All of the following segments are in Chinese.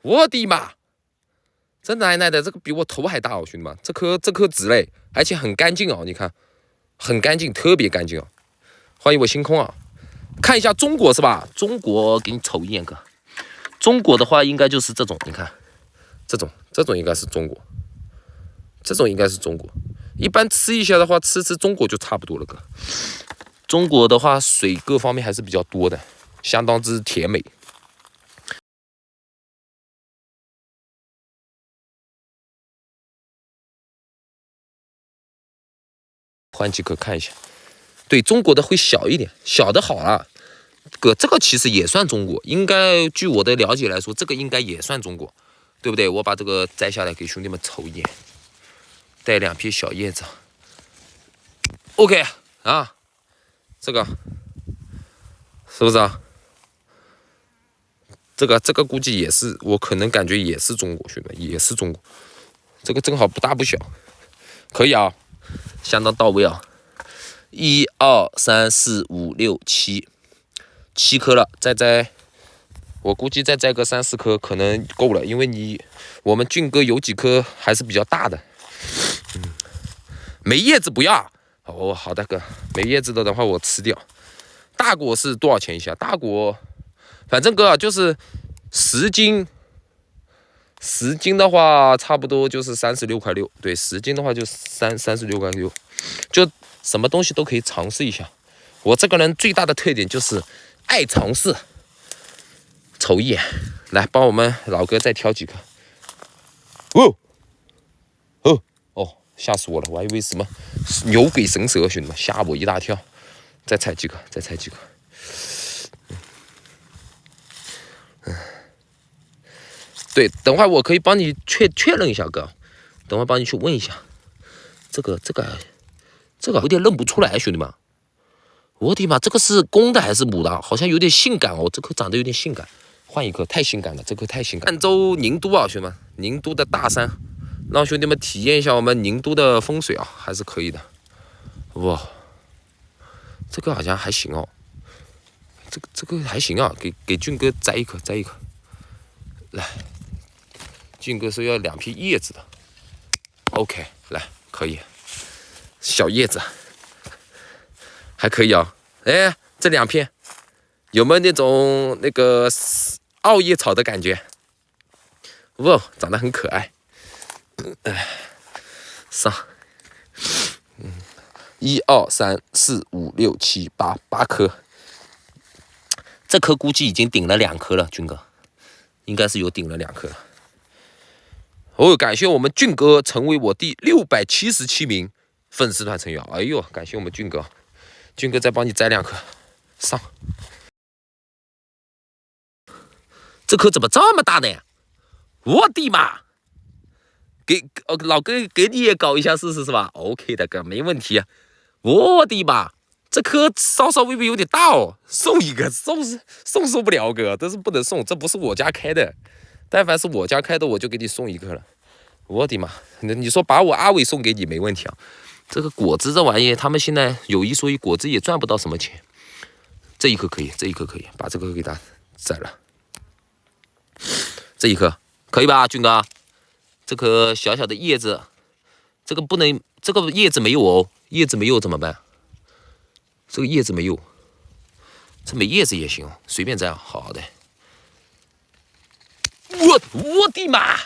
我的妈！这奶奶的，这个比我头还大哦，兄弟们，这颗籽嘞，而且很干净哦，你看，很干净，特别干净哦。欢迎我星空啊！看一下中国是吧？中国给你瞅一眼哥。中国的话应该就是这种，你看，这种应该是中国，这种应该是中国。一般吃一下的话，吃中国就差不多了哥。中国的话，水各方面还是比较多的，相当之甜美。换几颗看一下，对，中国的会小一点，小的好啊。哥，这个其实也算中国，应该据我的了解来说，这个应该也算中国，对不对？我把这个摘下来给兄弟们瞅一眼，带2片小叶子。OK 啊，这个是不是啊？这个估计也是，我可能感觉也是中国，兄弟们也是中国。这个正好不大不小，可以啊，相当到位啊。1、2、3、4、5、6、7颗了，再摘，我估计再摘个3、4颗可能够了，因为我们俊哥有几颗还是比较大的。没叶子不要哦，好的哥，没叶子的话我吃掉。大果是多少钱一下？大果，反正哥啊，就是10斤的话，差不多就是36.6块。对，10斤的话就36.6块，就什么东西都可以尝试一下。我这个人最大的特点就是爱尝试。瞅一眼，来帮我们老哥再挑几颗。哦，吓死我了，我还以为什么牛鬼神蛇，兄弟们，吓我一大跳。再采几颗，再采几颗。对，等会我可以帮你确认一下哥，等会帮你去问一下。这个有点认不出来，兄弟们。我的妈，这个是公的还是母的？好像有点性感哦，这颗长得有点性感。换一颗，太性感了，这颗太性感。赣州宁都啊，兄弟们，宁都的大山，让兄弟们体验一下我们宁都的风水啊，还是可以的。哇，这个好像还行哦，这个还行啊，给俊哥摘一颗，来，俊哥说要2片叶子的 ，OK， 来，可以，小叶子还可以啊。哎，这2片有没有那个奥叶草的感觉？哇，长得很可爱。上，1、2、3、4、5、6、7、8颗，这颗估计已经顶了2颗了，俊哥应该是有顶了2颗了。哦，感谢我们俊哥成为我第677名粉丝团成员。哎呦，感谢我们俊哥，俊哥再帮你摘2颗上。这颗怎么这么大呢？我的妈！老哥给你也搞一下试试是吧 ？OK 的哥，没问题。我的妈！这颗稍微有点大哦，送一个送不了哥，这是不能送，这不是我家开的。但凡是我家开的，我就给你送一个了。我的妈！你说把我阿伟送给你没问题啊？这个果子这玩意，他们现在有一说一，果子也赚不到什么钱。这一颗可以，把这个给它摘了。这一颗可以吧，俊哥？这颗小小的叶子，这个不能，这个叶子没有哦，叶子没有怎么办？这个叶子没有，这没叶子也行，随便摘。好的。我的妈！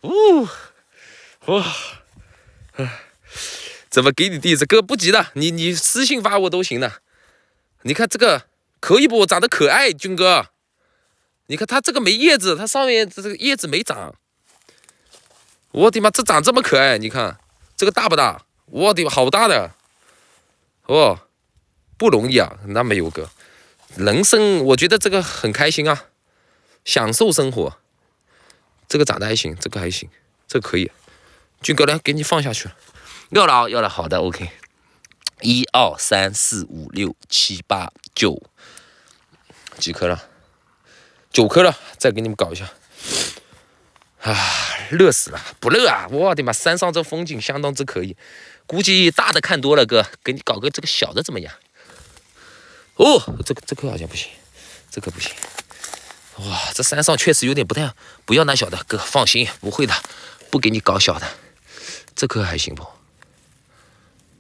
哇！怎么给你地址？哥不急的，你私信发我都行的。你看这个可以不？长得可爱，军哥。你看它这个没叶子，它上面这个叶子没长。我的妈，这长这么可爱！你看这个大不大？我的妈，好大的！哦，不容易啊，那没有哥。人生我觉得这个很开心啊，享受生活。这个长得还行，这个还行，这个可以。军哥来给你放下去了，要了，好的 ，OK。1、2、3、4、5、6、7、8、9，几颗了？9颗了，再给你们搞一下。啊，热死了！不热啊！我的妈，山上这风景相当之可以，估计大的看多了，哥，给你搞个这个小的怎么样？哦，这颗好像不行，这颗不行。哇，这山上确实有点不太，不要那小的，哥放心，不会的，不给你搞小的。这颗还行不？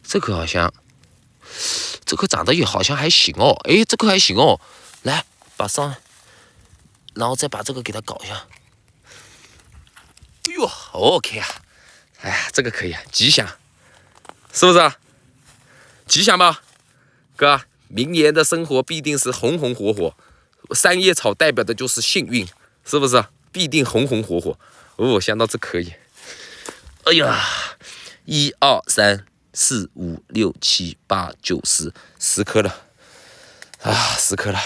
这颗好像，这颗长得也好像还行哦。哎，这颗还行哦。来，把上，然后再把这个给它搞一下。哎呦 ，OK 啊！哎呀，这个可以啊，吉祥，是不是啊？吉祥吧，哥，明年的生活必定是红红火火。三叶草代表的就是幸运，是不是？必定红红火火。哦，想到这可以。哎呀，1、2、3、4、5、6、7、8、9、10，10颗了啊，10颗了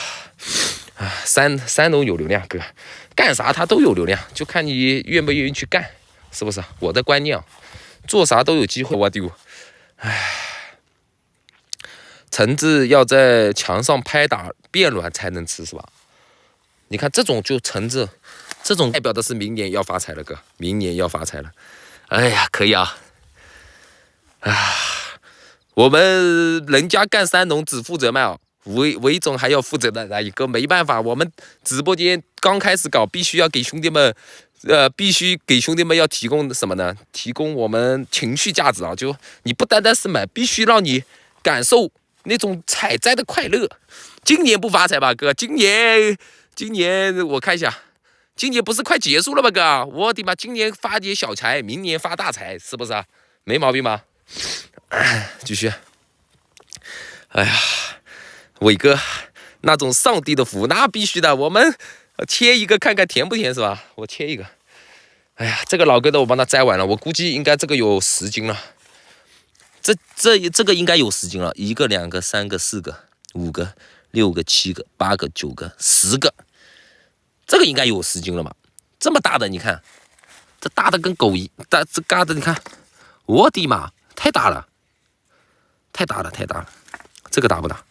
啊！三农有流量，哥，干啥他都有流量，就看你愿不愿意去干，是不是？我的观念，做啥都有机会。我丢，唉，橙子要在墙上拍打变软才能吃，是吧？你看这种就橙子，这种代表的是明年要发财了，哥，明年要发财了。哎呀，可以啊！我们人家干三农只负责卖哦，韦总还要负责的那一个，没办法，我们直播间刚开始搞，必须要给兄弟们，要提供什么呢？提供我们情绪价值啊！就你不单单是买，必须让你感受那种采摘的快乐。今年不发财吧，哥？今年我看一下。今年不是快结束了吗，哥？我的妈！今年发点小财，明年发大财，是不是啊？没毛病吧？继续。哎呀，伟哥，那种上帝的福，那必须的。我们切一个看看甜不甜，是吧？我切一个。哎呀，这个老哥的我帮他摘完了，我估计应该这个有10斤了。这个应该有10斤了，1个、2个、3个、4个、5个、6个、7个、8个、9个、10个。这个应该有10斤了嘛？这么大的，你看，这大的跟狗一大，这嘎的，你看，我的妈，太大了，太大了，太大了。这个大不大？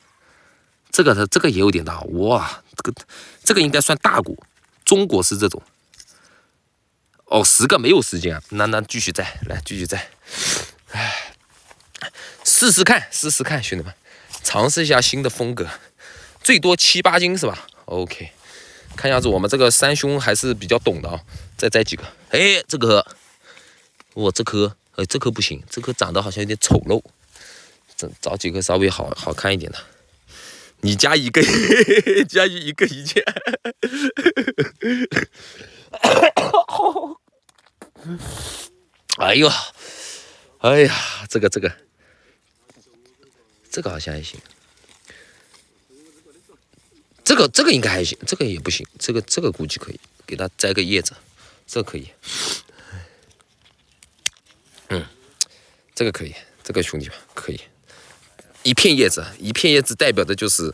这个也有点大，哇，这个应该算大果，中果是这种。哦，10个没有10斤啊，那继续摘，来继续摘，哎，试试看，兄弟们，尝试一下新的风格，最多7、8斤是吧 ？OK。看样子我们这个三兄还是比较懂的啊，再摘几个。哎，这个，我这颗，这颗不行，这颗长得好像有点丑陋，找几个稍微好看一点的。你加一个，加一个一件。哎呦，哎呀，这个好像还行。这个应该还行，这个也不行，这个估计可以，给它摘个叶子，这个可以。这个可以，这个兄弟们可以。一片叶子代表的就是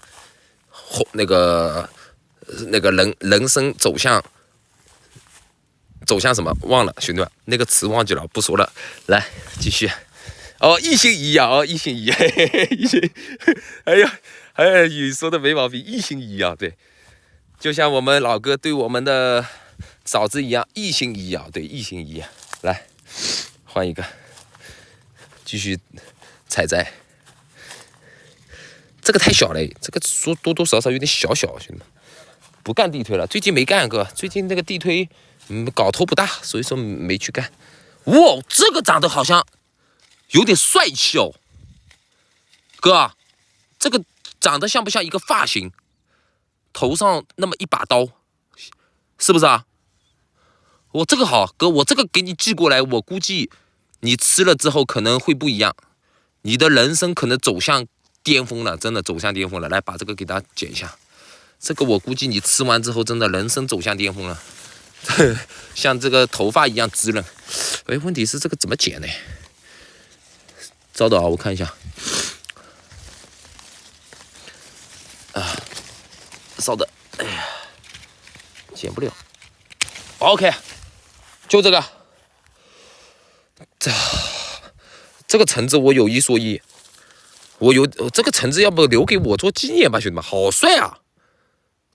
那个人生走向什么忘了，兄弟们那个词忘记了，不说了。来继续。哦，一心一意啊，哦，一心一意，一心，哎呀。哎，你说的没毛病，一心一意啊，对，就像我们老哥对我们的嫂子一样，一心一意啊，对，一心一意。来，换一个，继续采摘。这个太小了，这个说多多少少有点小，兄弟们，不干地推了，最近没干哥，最近那个地推搞头不大，所以说没去干。哇，这个长得好像有点帅气哦，哥，这个。长得像不像一个发型？头上那么一把刀，是不是啊？我这个好，哥，我这个给你寄过来，我估计你吃了之后可能会不一样，你的人生可能走向巅峰了，真的走向巅峰了。来，把这个给大家剪一下，这个我估计你吃完之后，真的人生走向巅峰了，像这个头发一样滋润。哎，问题是这个怎么剪呢？稍等啊，我看一下。稍等，哎呀，剪不了。OK， 就这个。这个橙子我有一说一，这个橙子要不留给我做纪念吧，兄弟们，好帅啊！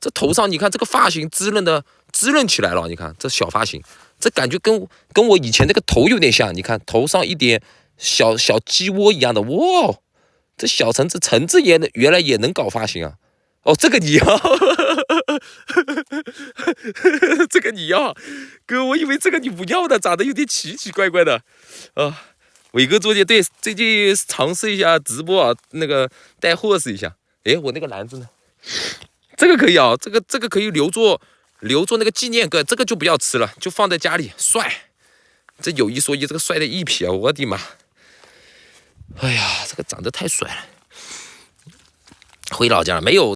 这头上你看这个发型滋润起来了，你看这小发型，这感觉跟我以前那个头有点像。你看头上一点小鸡窝一样的，哇！这小橙子也原来也能搞发型啊！哦，这个你啊，这个你要，哥，我以为这个你不要的，长得有点奇奇怪怪的啊。伟哥最近尝试一下直播啊，那个带货试一下。哎，我那个篮子呢？这个可以啊，这个可以留作那个纪念歌，这个就不要吃了，就放在家里帅。这有一说一，这个帅的一撇，我的妈！哎呀，这个长得太帅了。回老家了没有？